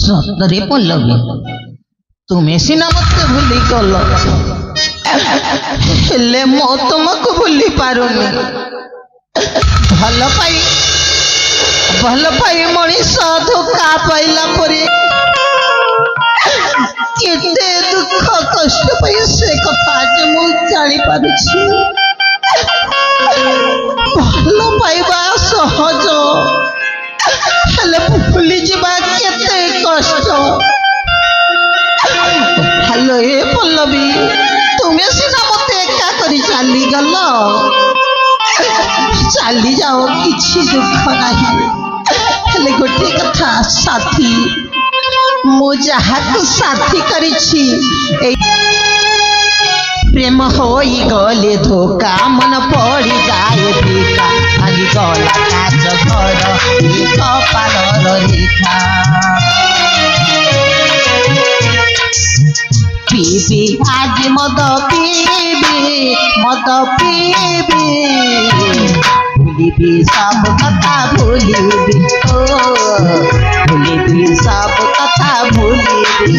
ସତରେ ପଲ୍ଲବୀ ତୁମେ ସିନା ମତେ ଭୁଲି ଗଲ ହେଲେ ମୁଁ ତୁମକୁ ଭୁଲି ପାରୁନି। ଭଲ ପାଇ ମଣିଷ ଧୋକା ପାଇଲା ପରେ କେତେ ଦୁଃଖ କଷ୍ଟ ପାଇ ସେ କଥା ଆଜି ମୁଁ ଜାଣିପାରୁଛି। ଭଲ ପାଇବା ସହଜ ହେଲେ ଭୁଲି ଯିବା କେତେ କଷ୍ଟ। ହ୍ୟାଲୋ ଏ ପଲ୍ଲବୀ ତୁମେ ସିନା ମତେ ଏକା କରି ଚାଲିଗଲ, ଚାଲି ଯାଅ କିଛି ଦୁଃଖ ନାହିଁ, ହେଲେ ଗୋଟିଏ କଥା ସାଥୀ ମୁଁ ଯାହାକୁ ସାଥୀ କରିଛି ପ୍ରେମ ହୋଇଗଲେ ଧୋକା ମନ ପଡ଼ିଯାଏ ଫିକା ଭାଙ୍ଗିଗଲା କାଚ ଘର କପାଳର ରେଖା। ପିବି ଆଜି ମଦ ପିବି ଭୁଲିବି ସବୁ କଥା ଭୁଲିବି ଭୁଲିବି ସବୁ କଥା ଭୁଲିବି।